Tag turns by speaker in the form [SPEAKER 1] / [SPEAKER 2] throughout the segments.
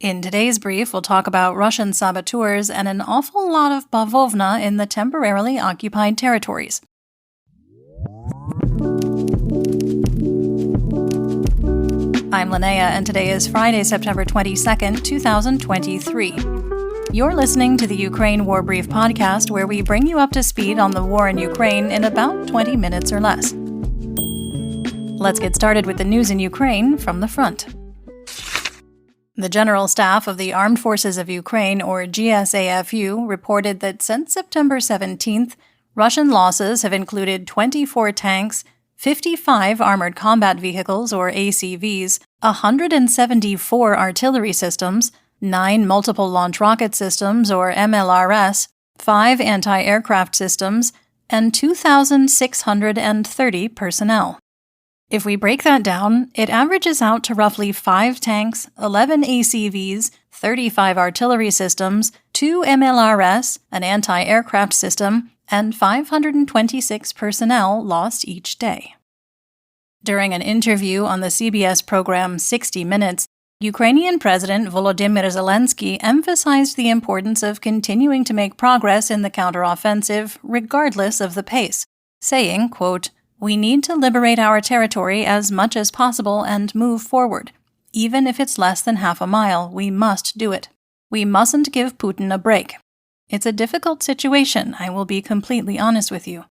[SPEAKER 1] In today's brief, we'll talk about Russian saboteurs and an awful lot of Bavovna in the temporarily occupied territories. I'm Linnea, and today is Friday, September 22nd, 2023. You're listening to the Ukraine War Brief podcast, where we bring you up to speed on the war in Ukraine in about 20 minutes or less. Let's get started with the news in Ukraine from the front. The General Staff of the Armed Forces of Ukraine, or GSAFU, reported that since September 17th, Russian losses have included 24 tanks, 55 armored combat vehicles, or ACVs, 174 artillery systems, 9 multiple launch rocket systems, or MLRS, 5 anti-aircraft systems, and 2,630 personnel. If we break that down, it averages out to roughly 5 tanks, 11 ACVs, 35 artillery systems, 2 MLRS, an anti-aircraft system, and 526 personnel lost each day. During an interview on the CBS program 60 Minutes, Ukrainian President Volodymyr Zelensky emphasized the importance of continuing to make progress in the counteroffensive regardless of the pace, saying, quote, "We need to liberate our territory as much as possible and move forward. Even if it's less than half a mile, we must do it. We mustn't give Putin a break. It's a difficult situation, I will be completely honest with you.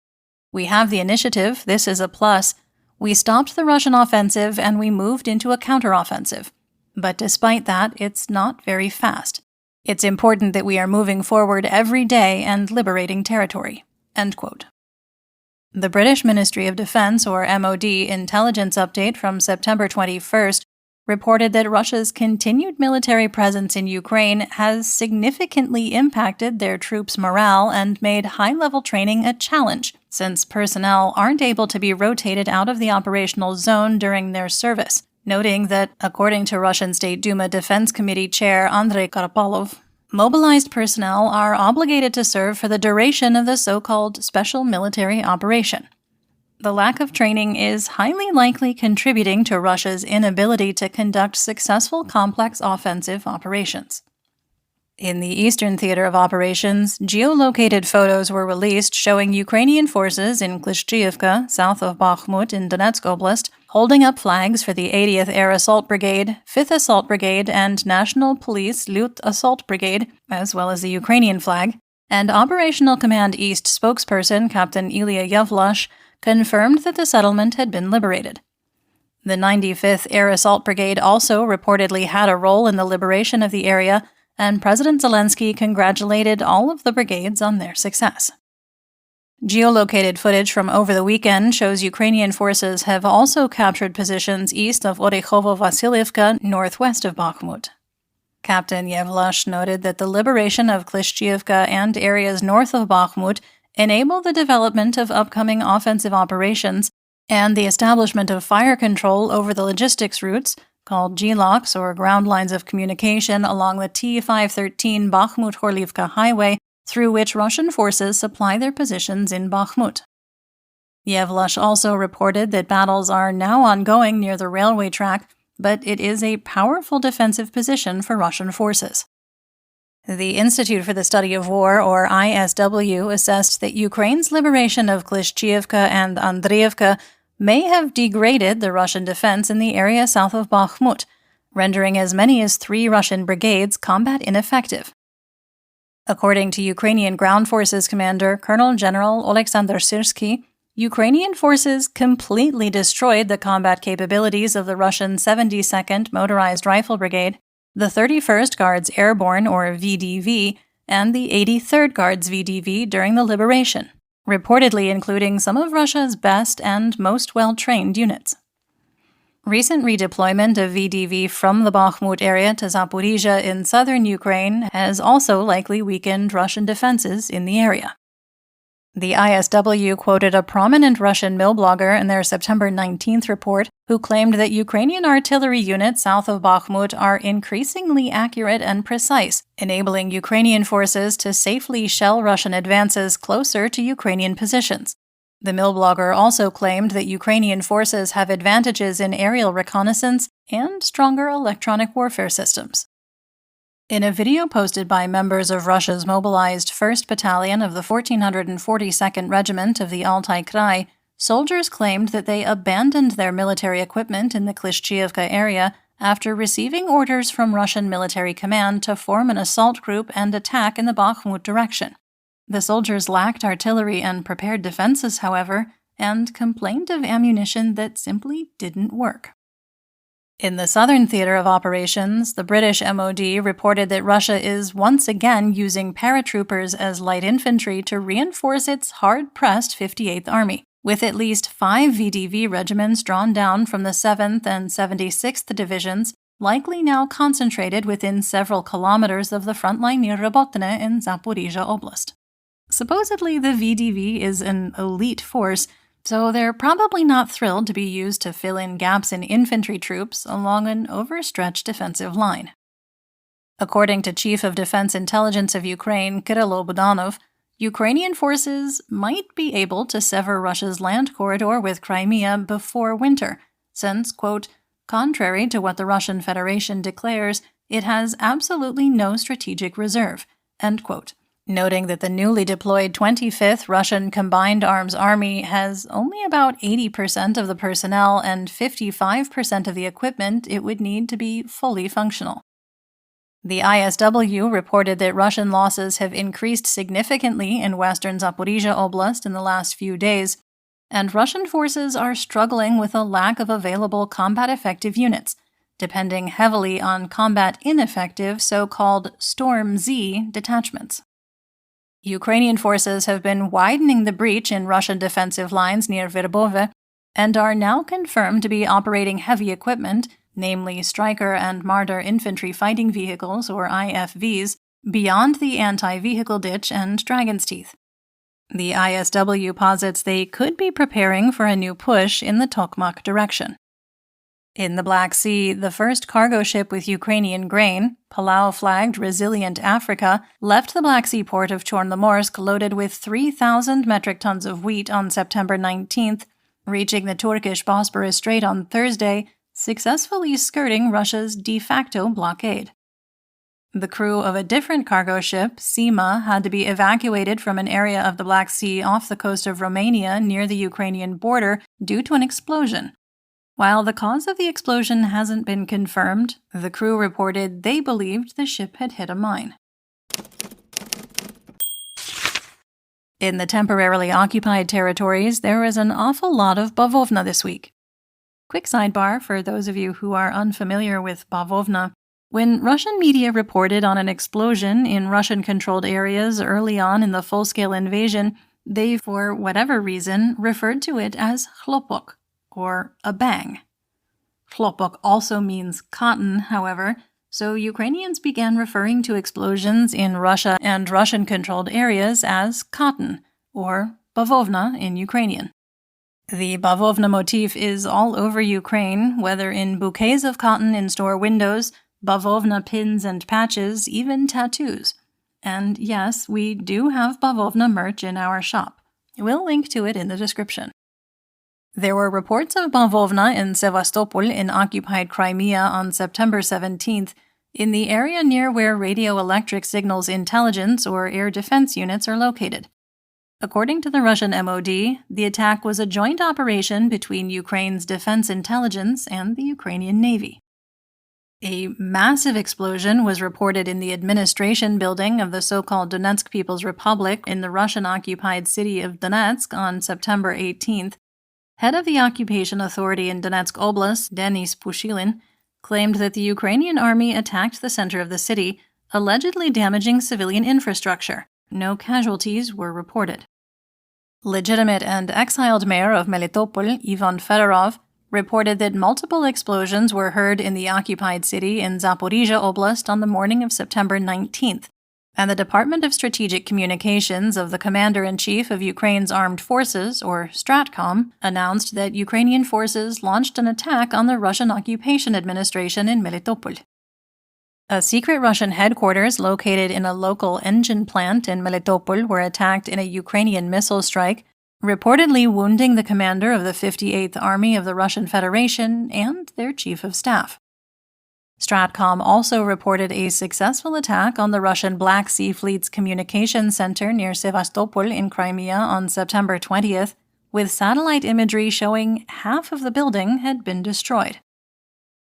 [SPEAKER 1] We have the initiative, this is a plus. We stopped the Russian offensive and we moved into a counteroffensive. But despite that, it's not very fast. It's important that we are moving forward every day and liberating territory." End quote. The British Ministry of Defence, or MOD, intelligence update from September 21st reported that Russia's continued military presence in Ukraine has significantly impacted their troops' morale and made high-level training a challenge, since personnel aren't able to be rotated out of the operational zone during their service, noting that, according to Russian State Duma Defense Committee Chair Andrei Karpalov, mobilized personnel are obligated to serve for the duration of the so-called special military operation. The lack of training is highly likely contributing to Russia's inability to conduct successful complex offensive operations. In the Eastern Theater of Operations, geolocated photos were released showing Ukrainian forces in Klishchiivka, south of Bakhmut in Donetsk Oblast, holding up flags for the 80th Air Assault Brigade, 5th Assault Brigade, and National Police Lut Assault Brigade, as well as the Ukrainian flag, and Operational Command East spokesperson Captain Yewleea confirmed that the settlement had been liberated. The 95th Air Assault Brigade also reportedly had a role in the liberation of the area, and President Zelensky congratulated all of the brigades on their success. Geolocated footage from over the weekend shows Ukrainian forces have also captured positions east of Orekhovo-Vasilievka, northwest of Bakhmut. Captain Yewleea noted that the liberation of Klishchiivka and areas north of Bakhmut enable the development of upcoming offensive operations and the establishment of fire control over the logistics routes, called GLOCs, or ground lines of communication, along the T-513 Bakhmut-Horlivka highway, through which Russian forces supply their positions in Bakhmut. Yewleea also reported that battles are now ongoing near the railway track, but it is a powerful defensive position for Russian forces. The Institute for the Study of War, or ISW, assessed that Ukraine's liberation of Klishchiivka and Andriivka may have degraded the Russian defense in the area south of Bakhmut, rendering as many as 3 Russian brigades combat ineffective. According to Ukrainian Ground Forces Commander Colonel General Oleksandr Syrsky, Ukrainian forces completely destroyed the combat capabilities of the Russian 72nd Motorized Rifle Brigade, the 31st Guards Airborne, or VDV, and the 83rd Guards VDV during the liberation, reportedly including some of Russia's best and most well-trained units. Recent redeployment of VDV from the Bakhmut area to Zaporizhzhia in southern Ukraine has also likely weakened Russian defenses in the area. The ISW quoted a prominent Russian mill blogger in their September 19th report who claimed that Ukrainian artillery units south of Bakhmut are increasingly accurate and precise, enabling Ukrainian forces to safely shell Russian advances closer to Ukrainian positions. The mill blogger also claimed that Ukrainian forces have advantages in aerial reconnaissance and stronger electronic warfare systems. In a video posted by members of Russia's mobilized 1st Battalion of the 1442nd Regiment of the Altai Krai, soldiers claimed that they abandoned their military equipment in the Klishchiivka area after receiving orders from Russian military command to form an assault group and attack in the Bakhmut direction. The soldiers lacked artillery and prepared defenses, however, and complained of ammunition that simply didn't work. In the southern theater of operations, the British MOD reported that Russia is once again using paratroopers as light infantry to reinforce its hard-pressed 58th Army, with at least 5 VDV regiments drawn down from the 7th and 76th Divisions, likely now concentrated within several kilometers of the front line near Robotne in Zaporizhia Oblast. Supposedly, the VDV is an elite force, so they're probably not thrilled to be used to fill in gaps in infantry troops along an overstretched defensive line. According to Chief of Defense Intelligence of Ukraine, Kyrylo Budanov, Ukrainian forces might be able to sever Russia's land corridor with Crimea before winter, since, quote, contrary to what the Russian Federation declares, it has absolutely no strategic reserve, end quote, noting that the newly deployed 25th Russian Combined Arms Army has only about 80% of the personnel and 55% of the equipment it would need to be fully functional. The ISW reported that Russian losses have increased significantly in western Zaporizhia Oblast in the last few days, and Russian forces are struggling with a lack of available combat-effective units, depending heavily on combat-ineffective so-called Storm Z detachments. Ukrainian forces have been widening the breach in Russian defensive lines near Verbove and are now confirmed to be operating heavy equipment, namely Stryker and Marder infantry fighting vehicles, or IFVs, beyond the anti-vehicle ditch and Dragon's Teeth. The ISW posits they could be preparing for a new push in the Tokmak direction. In the Black Sea, the first cargo ship with Ukrainian grain, Palau-flagged Resilient Africa, left the Black Sea port of Chornomorsk loaded with 3,000 metric tons of wheat on September 19th, reaching the Turkish Bosporus Strait on Thursday, successfully skirting Russia's de facto blockade. The crew of a different cargo ship, Sima, had to be evacuated from an area of the Black Sea off the coast of Romania near the Ukrainian border due to an explosion. While the cause of the explosion hasn't been confirmed, the crew reported they believed the ship had hit a mine. In the temporarily occupied territories, there is an awful lot of Bavovna this week. Quick sidebar for those of you who are unfamiliar with Bavovna. When Russian media reported on an explosion in Russian-controlled areas early on in the full-scale invasion, they, for whatever reason, referred to it as chlopok, or a bang. Chlopok also means cotton, however, so Ukrainians began referring to explosions in Russia and Russian-controlled areas as cotton, or Bavovna in Ukrainian. The Bavovna motif is all over Ukraine, whether in bouquets of cotton in store windows, Bavovna pins and patches, even tattoos. And yes, we do have Bavovna merch in our shop. We'll link to it in the description. There were reports of Bavovna in Sevastopol in occupied Crimea on September 17th, in the area near where radioelectric signals intelligence or air defense units are located. According to the Russian MOD, the attack was a joint operation between Ukraine's defense intelligence and the Ukrainian Navy. A massive explosion was reported in the administration building of the so-called Donetsk People's Republic in the Russian-occupied city of Donetsk on September 18th. Head of the occupation authority in Donetsk Oblast, Denis Pushilin, claimed that the Ukrainian army attacked the center of the city, allegedly damaging civilian infrastructure. No casualties were reported. Legitimate and exiled mayor of Melitopol, Ivan Fedorov, reported that multiple explosions were heard in the occupied city in Zaporizhia Oblast on the morning of September 19th, and the Department of Strategic Communications of the Commander-in-Chief of Ukraine's Armed Forces, or Stratcom, announced that Ukrainian forces launched an attack on the Russian occupation administration in Melitopol. A secret Russian headquarters located in a local engine plant in Melitopol were attacked in a Ukrainian missile strike, reportedly wounding the commander of the 58th Army of the Russian Federation and their chief of staff. Stratcom also reported a successful attack on the Russian Black Sea Fleet's communications center near Sevastopol in Crimea on September 20th, with satellite imagery showing half of the building had been destroyed.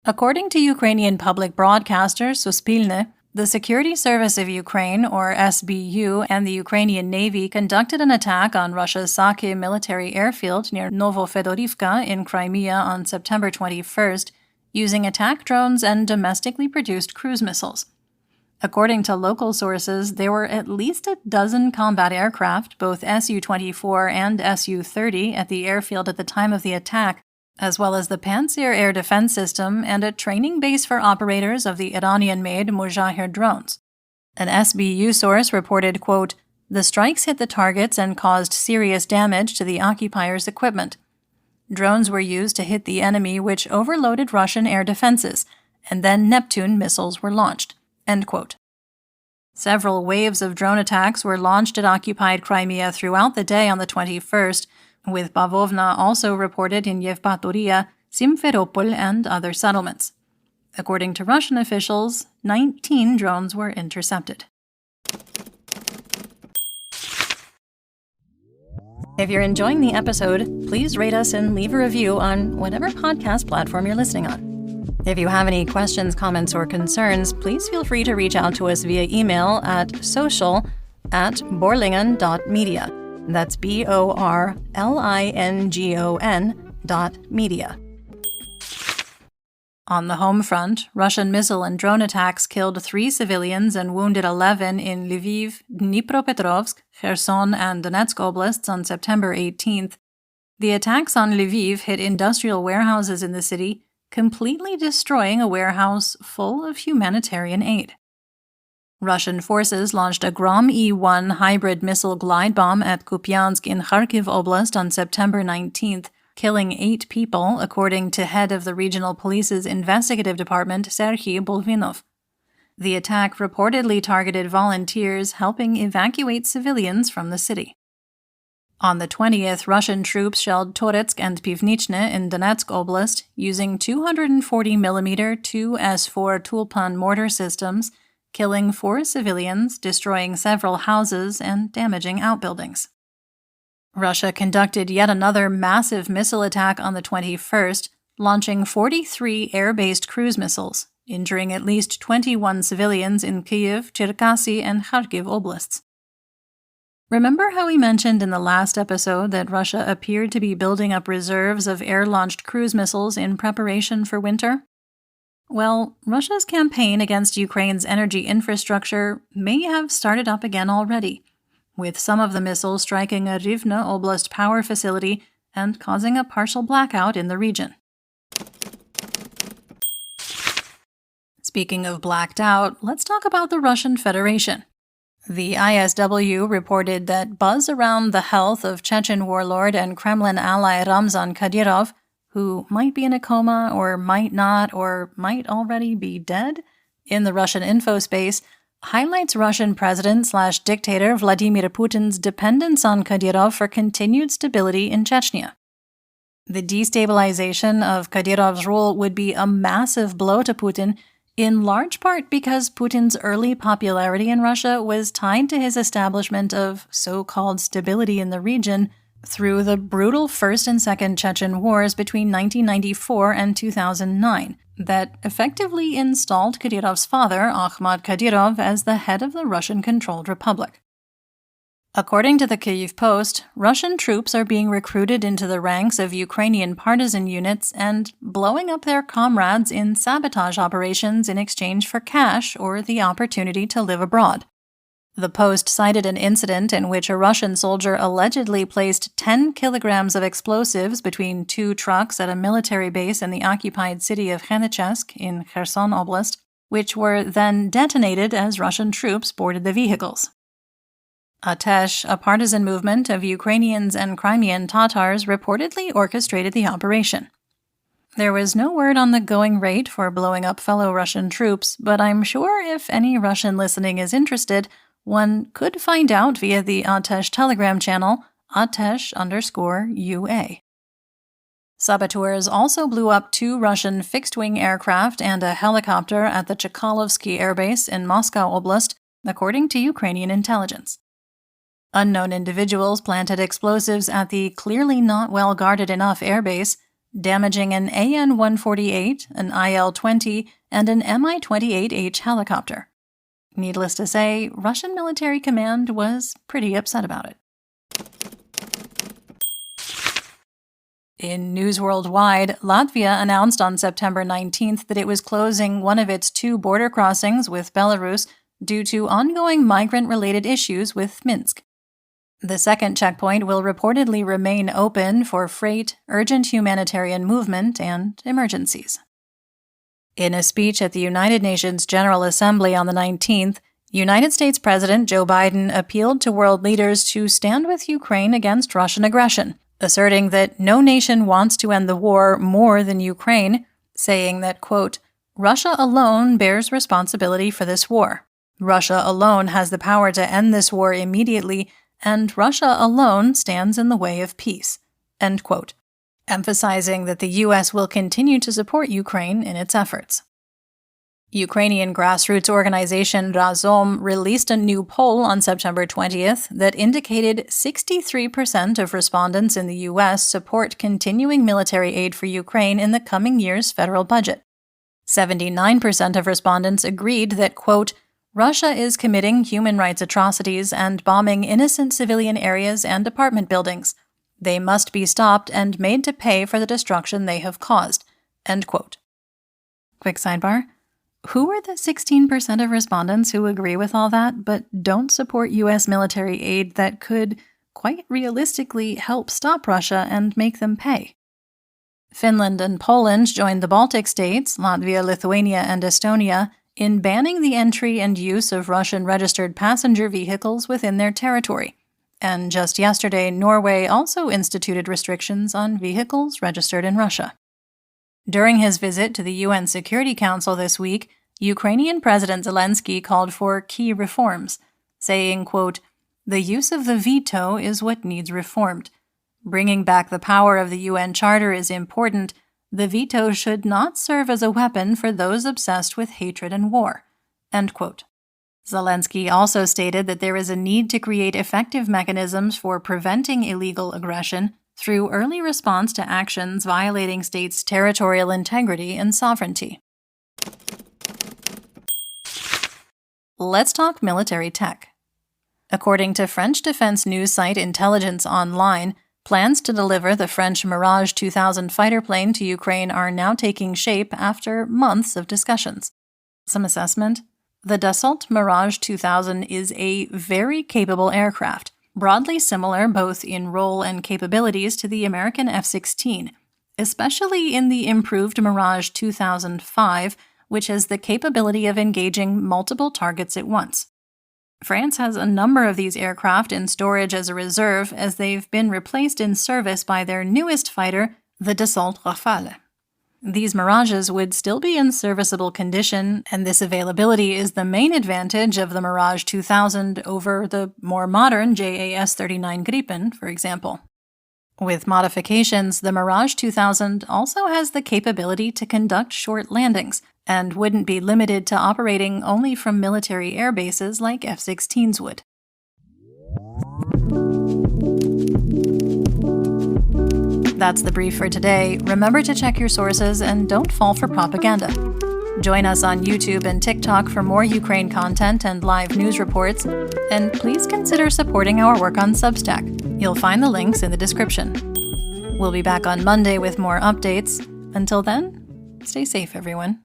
[SPEAKER 1] According to Ukrainian public broadcaster Suspilne, the Security Service of Ukraine, or SBU, and the Ukrainian Navy conducted an attack on Russia's Saki military airfield near Novofedorivka in Crimea on September 21st, using attack drones and domestically produced cruise missiles. According to local sources, there were at least a dozen combat aircraft, both Su-24 and Su-30, at the airfield at the time of the attack, as well as the Pantsir air defense system and a training base for operators of the Iranian-made Mujahir drones. An SBU source reported, quote, "The strikes hit the targets and caused serious damage to the occupiers' equipment. Drones were used to hit the enemy, which overloaded Russian air defenses, and then Neptune missiles were launched." End quote. Several waves of drone attacks were launched at occupied Crimea throughout the day on the 21st, with Bavovna also reported in Yevpatoria, Simferopol, and other settlements. According to Russian officials, 19 drones were intercepted. If you're enjoying the episode, please rate us and leave a review on whatever podcast platform you're listening on. If you have any questions, comments, or concerns, please feel free to reach out to us via email at social@borlingon.media. That's BORLINGON.media. On the home front, Russian missile and drone attacks killed 3 civilians and wounded 11 in Lviv, Dnipropetrovsk, Kherson, and Donetsk oblasts on September 18th. The attacks on Lviv hit industrial warehouses in the city, completely destroying a warehouse full of humanitarian aid. Russian forces launched a Grom E-1 hybrid missile glide bomb at Kupiansk in Kharkiv Oblast on September 19th, killing 8 people, according to head of the regional police's investigative department, Serhiy Bolvinov. The attack reportedly targeted volunteers helping evacuate civilians from the city. On the 20th, Russian troops shelled Toretsk and Pivnichne in Donetsk Oblast using 240mm 2S4 Tulpan mortar systems, killing 4 civilians, destroying several houses, and damaging outbuildings. Russia conducted yet another massive missile attack on the 21st, launching 43 air-based cruise missiles, injuring at least 21 civilians in Kyiv, Cherkasy, and Kharkiv oblasts. Remember how we mentioned in the last episode that Russia appeared to be building up reserves of air-launched cruise missiles in preparation for winter? Well, Russia's campaign against Ukraine's energy infrastructure may have started up again already, with some of the missiles striking a Rivne Oblast power facility and causing a partial blackout in the region. Speaking of blacked out, let's talk about the Russian Federation. The ISW reported that buzz around the health of Chechen warlord and Kremlin ally Ramzan Kadyrov, who might be in a coma or might not or might already be dead, in the Russian infospace, highlights Russian President/dictator Vladimir Putin's dependence on Kadyrov for continued stability in Chechnya. The destabilization of Kadyrov's rule would be a massive blow to Putin, in large part because Putin's early popularity in Russia was tied to his establishment of so-called stability in the region through the brutal First and Second Chechen Wars between 1994 and 2009 that effectively installed Kadyrov's father, Akhmat Kadyrov, as the head of the Russian-controlled republic. According to the Kyiv Post, Russian troops are being recruited into the ranks of Ukrainian partisan units and blowing up their comrades in sabotage operations in exchange for cash or the opportunity to live abroad. The Post cited an incident in which a Russian soldier allegedly placed 10 kilograms of explosives between 2 trucks at a military base in the occupied city of Khenechsk in Kherson Oblast, which were then detonated as Russian troops boarded the vehicles. Atesh, a partisan movement of Ukrainians and Crimean Tatars, reportedly orchestrated the operation. There was no word on the going rate for blowing up fellow Russian troops, but I'm sure if any Russian listening is interested, one could find out via the Atesh Telegram channel, Atesh_UA. Saboteurs also blew up 2 Russian fixed-wing aircraft and a helicopter at the Chkalovsky Air Base in Moscow Oblast, according to Ukrainian intelligence. Unknown individuals planted explosives at the clearly not well-guarded enough airbase, damaging an AN-148, an IL-20, and an Mi-28H helicopter. Needless to say, Russian military command was pretty upset about it. In news worldwide, Latvia announced on September 19th that it was closing one of its 2 border crossings with Belarus due to ongoing migrant-related issues with Minsk. The second checkpoint will reportedly remain open for freight, urgent humanitarian movement, and emergencies. In a speech at the United Nations General Assembly on the 19th, United States President Joe Biden appealed to world leaders to stand with Ukraine against Russian aggression, asserting that no nation wants to end the war more than Ukraine, saying that, quote, "Russia alone bears responsibility for this war. Russia alone has the power to end this war immediately, and Russia alone stands in the way of peace," end quote, emphasizing that the U.S. will continue to support Ukraine in its efforts. Ukrainian grassroots organization Razom released a new poll on September 20th that indicated 63% of respondents in the U.S. support continuing military aid for Ukraine in the coming year's federal budget. 79% of respondents agreed that, quote, "Russia is committing human rights atrocities and bombing innocent civilian areas and apartment buildings. They must be stopped and made to pay for the destruction they have caused," end quote. Quick sidebar. Who are the 16% of respondents who agree with all that but don't support U.S. military aid that could, quite realistically, help stop Russia and make them pay? Finland and Poland joined the Baltic states, Latvia, Lithuania, and Estonia, in banning the entry and use of Russian-registered passenger vehicles within their territory. And just yesterday, Norway also instituted restrictions on vehicles registered in Russia. During his visit to the UN Security Council this week, Ukrainian President Zelensky called for key reforms, saying, quote, "The use of the veto is what needs reformed. Bringing back the power of the UN Charter is important. The veto should not serve as a weapon for those obsessed with hatred and war," end quote. Zelensky also stated that there is a need to create effective mechanisms for preventing illegal aggression through early response to actions violating states' territorial integrity and sovereignty. Let's talk military tech. According to French defense news site Intelligence Online, plans to deliver the French Mirage 2000 fighter plane to Ukraine are now taking shape after months of discussions. Some assessment: the Dassault Mirage 2000 is a very capable aircraft, broadly similar both in role and capabilities to the American F-16, especially in the improved Mirage 2005, which has the capability of engaging multiple targets at once. France has a number of these aircraft in storage as a reserve, as they've been replaced in service by their newest fighter, the Dassault Rafale. These Mirages would still be in serviceable condition, and this availability is the main advantage of the Mirage 2000 over the more modern JAS-39 Gripen, for example. With modifications, the Mirage 2000 also has the capability to conduct short landings, and wouldn't be limited to operating only from military air bases like F-16s would. That's the brief for today. Remember to check your sources and don't fall for propaganda. Join us on YouTube and TikTok for more Ukraine content and live news reports, and please consider supporting our work on Substack. You'll find the links in the description. We'll be back on Monday with more updates. Until then, stay safe, everyone.